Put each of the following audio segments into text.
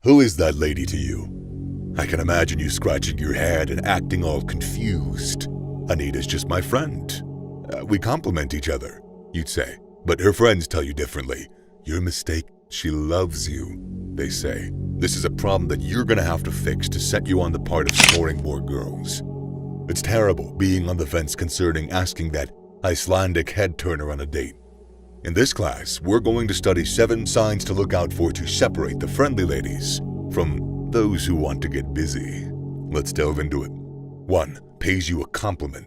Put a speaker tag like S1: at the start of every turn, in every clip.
S1: Who is that lady to you? I can imagine you scratching your head and acting all confused. Anita's just my friend. We complement each other, you'd say. But her friends tell you differently. Your mistake, she loves you, they say. This is a problem that you're gonna have to fix to set you on the part of scoring more girls. It's terrible being on the fence concerning asking that Icelandic head turner on a date. In this class, we're going to study 7 signs to look out for to separate the friendly ladies from those who want to get busy. Let's delve into it. 1. Pays you a compliment.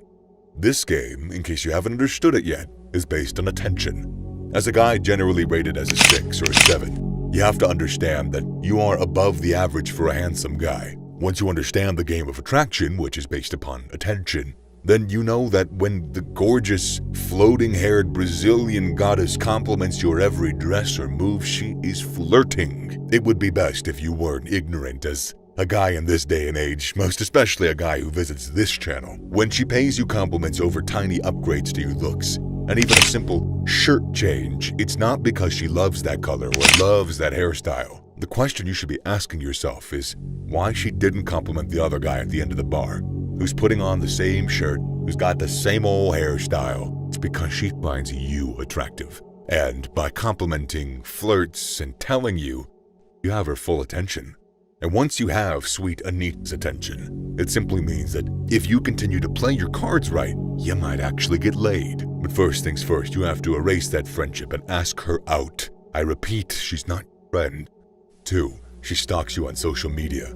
S1: This game, in case you haven't understood it yet, is based on attention. As a guy generally rated as a 6 or a 7, you have to understand that you are above the average for a handsome guy. Once you understand the game of attraction, which is based upon attention, then you know that when the gorgeous, floating-haired Brazilian goddess compliments your every dress or move, she is flirting. It would be best if you weren't ignorant as a guy in this day and age, most especially a guy who visits this channel. When she pays you compliments over tiny upgrades to your looks, and even a simple shirt change, it's not because she loves that color or loves that hairstyle. The question you should be asking yourself is why she didn't compliment the other guy at the end of the bar, who's putting on the same shirt, who's got the same old hairstyle. It's because she finds you attractive. And by complimenting, flirts, and telling you, you have her full attention. And once you have sweet Anita's attention, it simply means that if you continue to play your cards right, you might actually get laid. But first things first, you have to erase that friendship and ask her out. I repeat, she's not your friend. 2. She stalks you on social media.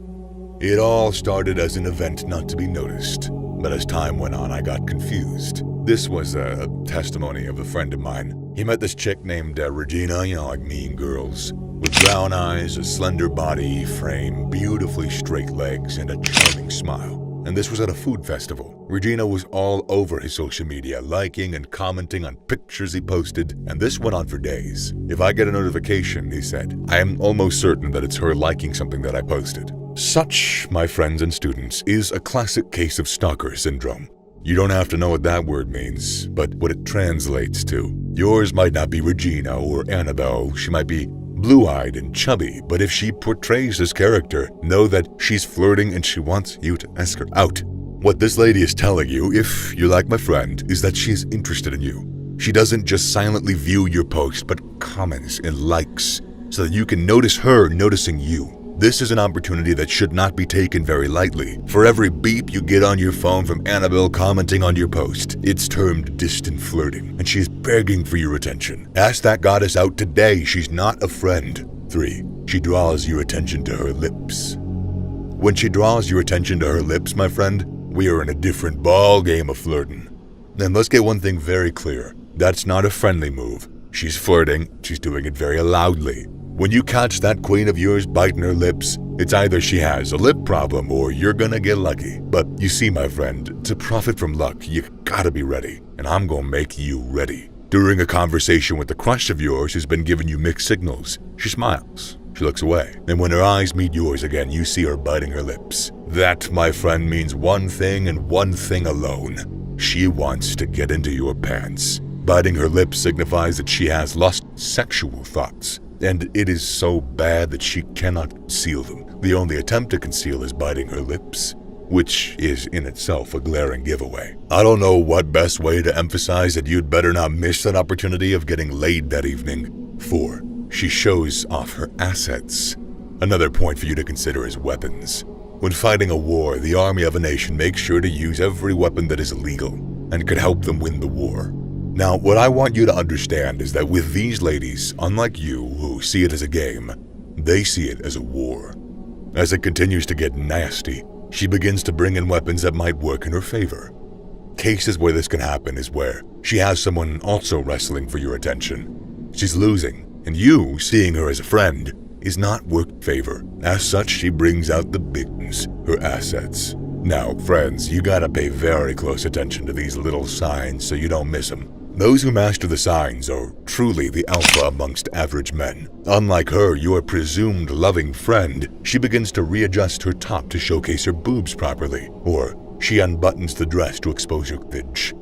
S1: It all started as an event not to be noticed, but as time went on, I got confused. This was a testimony of a friend of mine. He met this chick named Regina, like Mean Girls, with brown eyes, a slender body frame, beautifully straight legs, and a charming smile. And this was at a food festival. Regina was all over his social media, liking and commenting on pictures he posted, and this went on for days. If I get a notification, he said, I am almost certain that it's her liking something that I posted. Such, my friends and students, is a classic case of stalker syndrome. You don't have to know what that word means, but what it translates to. Yours might not be Regina or Annabelle, she might be blue-eyed and chubby, but if she portrays this character, know that she's flirting and she wants you to ask her out. What this lady is telling you, if you're like my friend, is that she's interested in you. She doesn't just silently view your post, but comments and likes, so that you can notice her noticing you. This is an opportunity that should not be taken very lightly. For every beep you get on your phone from Annabelle commenting on your post, it's termed distant flirting, and she's begging for your attention. Ask that goddess out today. She's not a friend. 3. She draws your attention to her lips. When she draws your attention to her lips, my friend, we are in a different ball game of flirting. And let's get one thing very clear. That's not a friendly move. She's flirting. She's doing it very loudly. When you catch that queen of yours biting her lips, it's either she has a lip problem or you're gonna get lucky. But you see, my friend, to profit from luck, you gotta be ready. And I'm gonna make you ready. During a conversation with a crush of yours who's been giving you mixed signals, she smiles. She looks away. And when her eyes meet yours again, you see her biting her lips. That, my friend, means one thing and one thing alone. She wants to get into your pants. Biting her lips signifies that she has lust sexual thoughts. And it is so bad that she cannot conceal them. The only attempt to conceal is biting her lips, which is in itself a glaring giveaway. I don't know what best way to emphasize that you'd better not miss an opportunity of getting laid that evening. 4. She shows off her assets. Another point for you to consider is weapons. When fighting a war, the army of a nation makes sure to use every weapon that is legal and could help them win the war. Now, what I want you to understand is that with these ladies, unlike you who see it as a game, they see it as a war. As it continues to get nasty, she begins to bring in weapons that might work in her favor. Cases where this can happen is where she has someone also wrestling for your attention. She's losing, and you, seeing her as a friend, is not work favor. As such, she brings out the big ones, her assets. Now, friends, you gotta pay very close attention to these little signs so you don't miss them. Those who master the signs are truly the alpha amongst average men. Unlike her, your presumed loving friend, she begins to readjust her top to showcase her boobs properly, or she unbuttons the dress to expose her cleavage.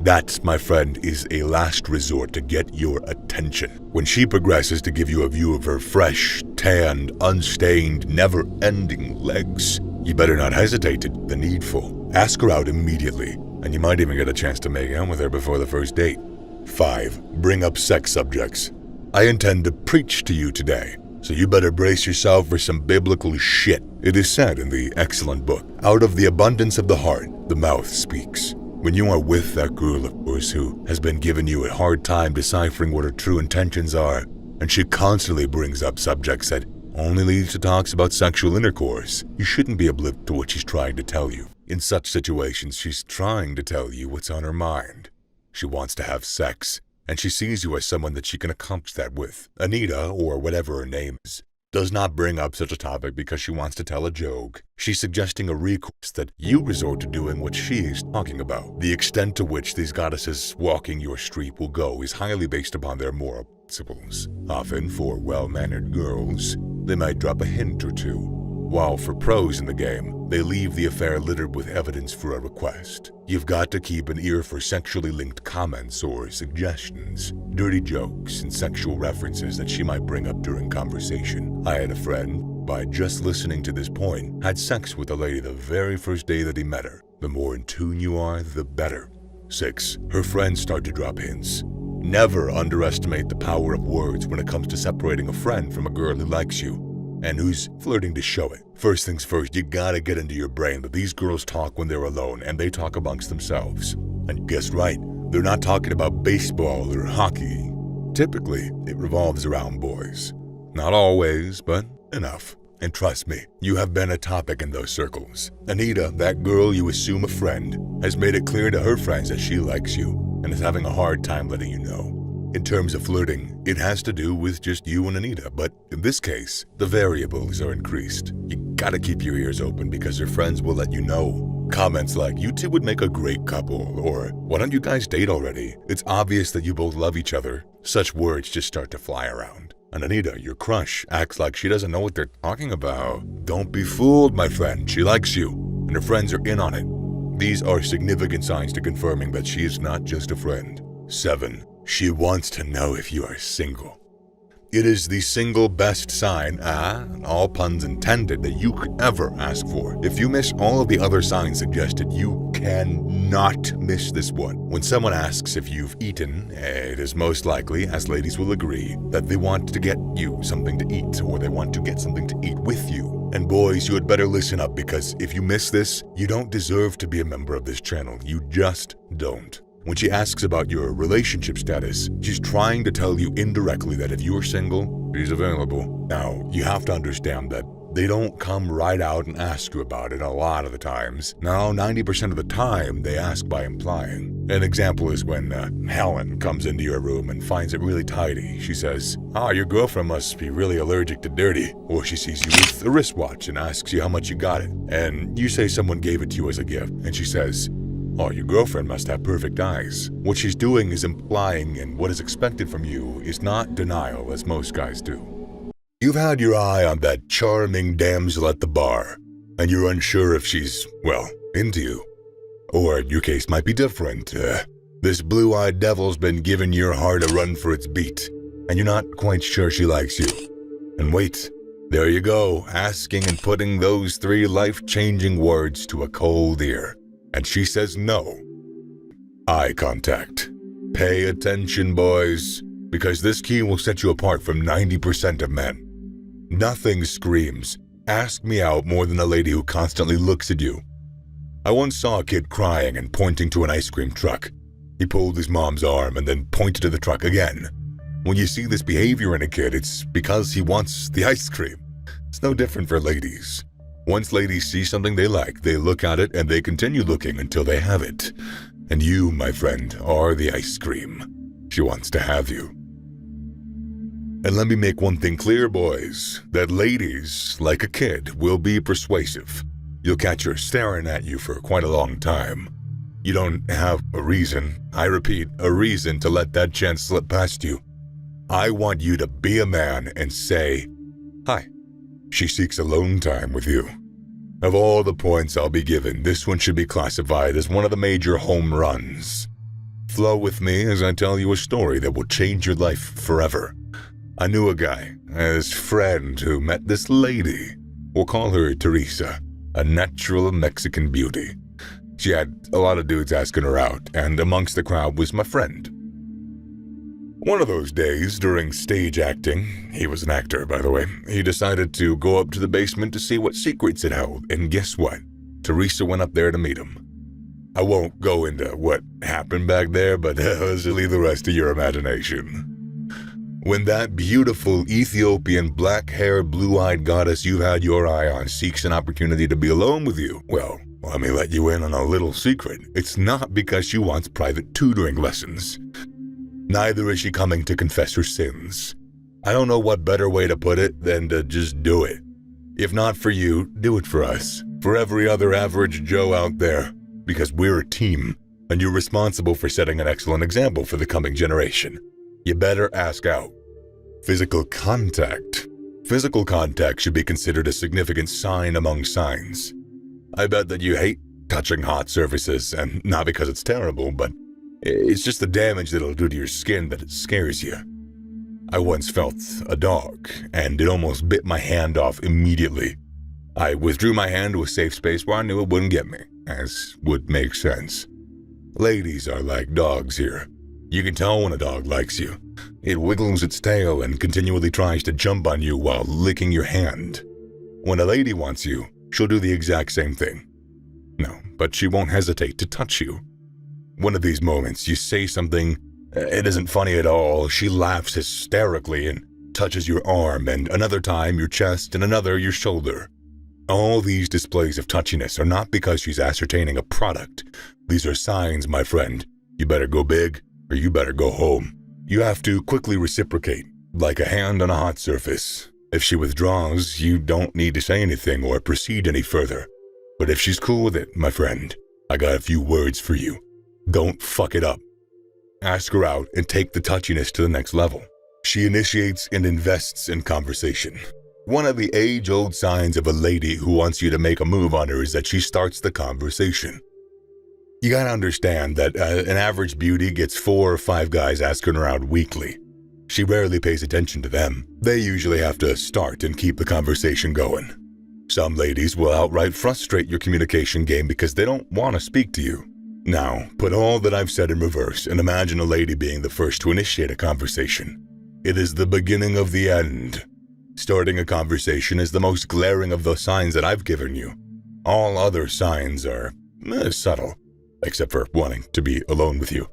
S1: That, my friend, is a last resort to get your attention. When she progresses to give you a view of her fresh, tanned, unstained, never-ending legs, you better not hesitate to do the needful. Ask her out immediately, and you might even get a chance to make out with her before the first date. 5. Bring up sex subjects. I intend to preach to you today, so you better brace yourself for some biblical shit. It is said in the excellent book, out of the abundance of the heart, the mouth speaks. When you are with that girl, of course, who has been giving you a hard time deciphering what her true intentions are, and she constantly brings up subjects that only leads to talks about sexual intercourse, you shouldn't be oblivious to what she's trying to tell you. In such situations, she's trying to tell you what's on her mind. She wants to have sex, and she sees you as someone that she can accomplish that with. Anita, or whatever her name is, does not bring up such a topic because she wants to tell a joke. She's suggesting a recourse that you resort to doing what she is talking about. The extent to which these goddesses walking your street will go is highly based upon their moral principles. Often, for well-mannered girls, they might drop a hint or two, while for pros in the game, they leave the affair littered with evidence for a request. You've got to keep an ear for sexually linked comments or suggestions, dirty jokes, and sexual references that she might bring up during conversation. I had a friend, by just listening to this point, had sex with a lady the very first day that he met her. The more in tune you are, the better. 6. Her friends start to drop hints. Never underestimate the power of words when it comes to separating a friend from a girl who likes you and who's flirting to show it. First things first, you gotta get into your brain that these girls talk when they're alone and they talk amongst themselves. And you guessed right, they're not talking about baseball or hockey. Typically, it revolves around boys. Not always, but enough. And trust me, you have been a topic in those circles. Anita, that girl you assume a friend, has made it clear to her friends that she likes you and is having a hard time letting you know. In terms of flirting, it has to do with just you and Anita, but in this case, the variables are increased. You gotta keep your ears open because her friends will let you know. Comments like, "You two would make a great couple," or "Why don't you guys date already? It's obvious that you both love each other." Such words just start to fly around. And Anita, your crush, acts like she doesn't know what they're talking about. Don't be fooled, my friend. She likes you, and her friends are in on it. These are significant signs to confirming that she is not just a friend. 7. She wants to know if you are single. It is the single best sign, all puns intended, that you could ever ask for. If you miss all of the other signs suggested, you cannot miss this one. When someone asks if you've eaten, it is most likely, as ladies will agree, that they want to get you something to eat, or they want to get something to eat with you. And boys, you had better listen up, because if you miss this, you don't deserve to be a member of this channel. You just don't. When she asks about your relationship status, she's trying to tell you indirectly that if you're single, she's available. Now, you have to understand that they don't come right out and ask you about it a lot of the times. Now, 90% of the time, they ask by implying. An example is when Helen comes into your room and finds it really tidy. She says, your girlfriend must be really allergic to dirty. Or she sees you with a wristwatch and asks you how much you got it. And you say someone gave it to you as a gift. And she says, your girlfriend must have perfect eyes. What she's doing is implying, and what is expected from you is not denial, as most guys do. You've had your eye on that charming damsel at the bar, and you're unsure if she's, into you. Or your case might be different. This blue-eyed devil's been giving your heart a run for its beat, and you're not quite sure she likes you. And wait, there you go, asking and putting those 3 life-changing words to a cold ear. And she says no. Eye contact. Pay attention, boys, because this key will set you apart from 90% of men. Nothing screams, "Ask me out," more than a lady who constantly looks at you. I once saw a kid crying and pointing to an ice cream truck. He pulled his mom's arm and then pointed to the truck again. When you see this behavior in a kid, it's because he wants the ice cream. It's no different for ladies. Once ladies see something they like, they look at it and they continue looking until they have it. And you, my friend, are the ice cream. She wants to have you. And let me make one thing clear, boys, that ladies, like a kid, will be persuasive. You'll catch her staring at you for quite a long time. You don't have a reason, I repeat, a reason to let that chance slip past you. I want you to be a man and say, "Hi." She seeks alone time with you. Of all the points I'll be given, this one should be classified as one of the major home runs. flow with me as I tell you a story that will change your life forever. I knew a guy, his friend, who met this lady. We'll call her Teresa, a natural Mexican beauty. She had a lot of dudes asking her out, and amongst the crowd was my friend. One of those days during stage acting, he was an actor, by the way, he decided to go up to the basement to see what secrets it held, and guess what? Teresa went up there to meet him. I won't go into what happened back there, but let's leave the rest to your imagination. When that beautiful Ethiopian black-haired, blue-eyed goddess you've had your eye on seeks an opportunity to be alone with you, well, let me let you in on a little secret. It's not because she wants private tutoring lessons. Neither is she coming to confess her sins. I don't know what better way to put it than to just do it. If not for you, do it for us. For every other average Joe out there. Because we're a team, and you're responsible for setting an excellent example for the coming generation. You better ask out. Physical contact. Physical contact should be considered a significant sign among signs. I bet that you hate touching hot surfaces, and not because it's terrible, but it's just the damage that it'll do to your skin that it scares you. I once felt a dog, and it almost bit my hand off immediately. I withdrew my hand to a safe space where I knew it wouldn't get me, as would make sense. Ladies are like dogs here. You can tell when a dog likes you. It wiggles its tail and continually tries to jump on you while licking your hand. When a lady wants you, she'll do the exact same thing. No, but she won't hesitate to touch you. One of these moments, you say something, it isn't funny at all, she laughs hysterically and touches your arm, and another time your chest, and another your shoulder. All these displays of touchiness are not because she's ascertaining a product. These are signs, my friend. You better go big, or you better go home. You have to quickly reciprocate, like a hand on a hot surface. If she withdraws, you don't need to say anything or proceed any further. But if she's cool with it, my friend, I got a few words for you. Don't fuck it up. Ask her out and take the touchiness to the next level. She initiates and invests in conversation. One of the age-old signs of a lady who wants you to make a move on her is that she starts the conversation. You gotta understand that an average beauty gets 4 or 5 guys asking her out weekly. She rarely pays attention to them. They usually have to start and keep the conversation going. Some ladies will outright frustrate your communication game because they don't want to speak to you. Now, put all that I've said in reverse and imagine a lady being the first to initiate a conversation. It is the beginning of the end. Starting a conversation is the most glaring of the signs that I've given you. All other signs are subtle, except for wanting to be alone with you.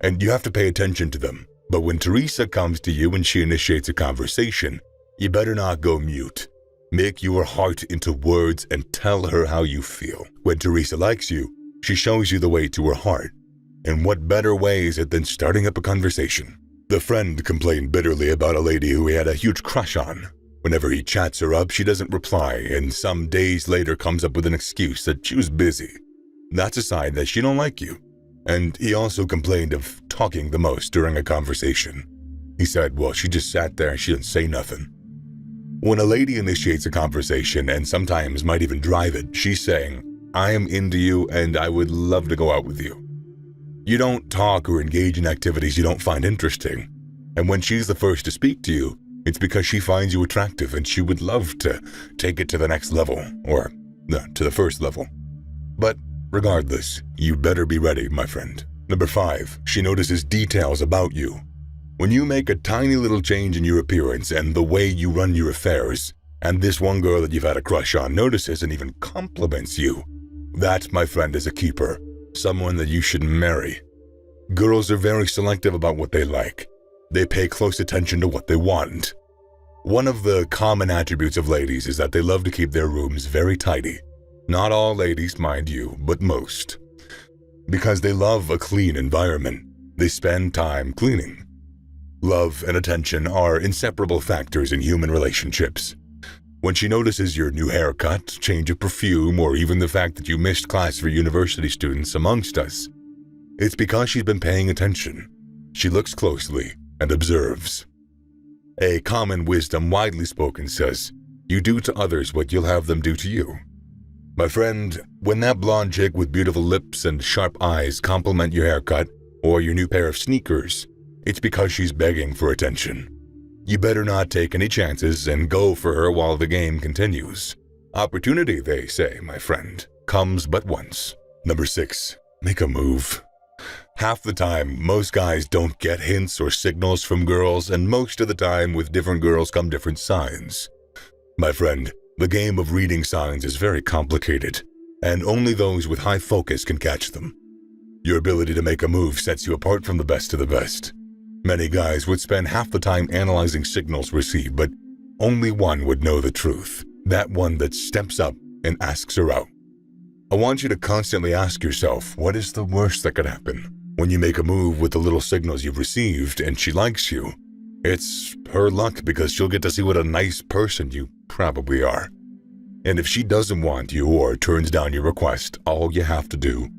S1: And you have to pay attention to them. But when Teresa comes to you and she initiates a conversation, you better not go mute. Make your heart into words and tell her how you feel. When Teresa likes you, she shows you the way to her heart. And what better way is it than starting up a conversation? The friend complained bitterly about a lady who he had a huge crush on. Whenever he chats her up, she doesn't reply, and some days later comes up with an excuse that she was busy. That's a sign that she don't like you. And he also complained of talking the most during a conversation. He said, well, she just sat there and she didn't say nothing. When a lady initiates a conversation and sometimes might even drive it, she's saying, I am into you and I would love to go out with you. You don't talk or engage in activities you don't find interesting. And when she's the first to speak to you, it's because she finds you attractive and she would love to take it to the next level, or to the first level. But regardless, you better be ready, my friend. Number 5, she notices details about you. When you make a tiny little change in your appearance and the way you run your affairs, and this one girl that you've had a crush on notices and even compliments you, that, my friend, is a keeper, someone that you should marry. Girls are very selective about what they like. They pay close attention to what they want. One of the common attributes of ladies is that they love to keep their rooms very tidy. Not all ladies, mind you, but most. Because they love a clean environment, they spend time cleaning. Love and attention are inseparable factors in human relationships. When she notices your new haircut, change of perfume, or even the fact that you missed class for university students amongst us, it's because she's been paying attention. She looks closely and observes. A common wisdom widely spoken says, you do to others what you'll have them do to you. My friend, when that blonde chick with beautiful lips and sharp eyes compliment your haircut, or your new pair of sneakers, it's because she's begging for attention. You better not take any chances and go for her while the game continues. Opportunity, they say, my friend, comes but once. Number 6, make a move. Half the time, most guys don't get hints or signals from girls, and most of the time with different girls come different signs. My friend, the game of reading signs is very complicated, and only those with high focus can catch them. Your ability to make a move sets you apart from the best of the best. Many guys would spend half the time analyzing signals received, but only one would know the truth, that one that steps up and asks her out. I want you to constantly ask yourself, what is the worst that could happen? When you make a move with the little signals you've received and she likes you, it's her luck because she'll get to see what a nice person you probably are. And if she doesn't want you or turns down your request, all you have to do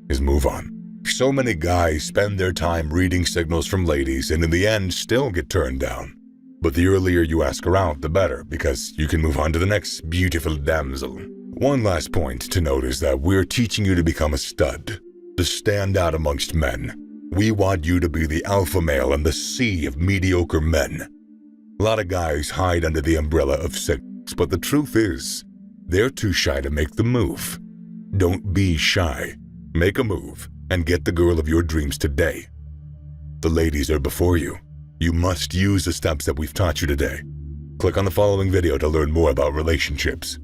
S1: is move on. So many guys spend their time reading signals from ladies and in the end still get turned down. But the earlier you ask her out, the better, because you can move on to the next beautiful damsel. One last point to note is that we're teaching you to become a stud, to stand out amongst men. We want you to be the alpha male in the sea of mediocre men. A lot of guys hide under the umbrella of sex, but the truth is, they're too shy to make the move. Don't be shy. Make a move and get the girl of your dreams today. The ladies are before you. You must use the steps that we've taught you today. Click on the following video to learn more about relationships.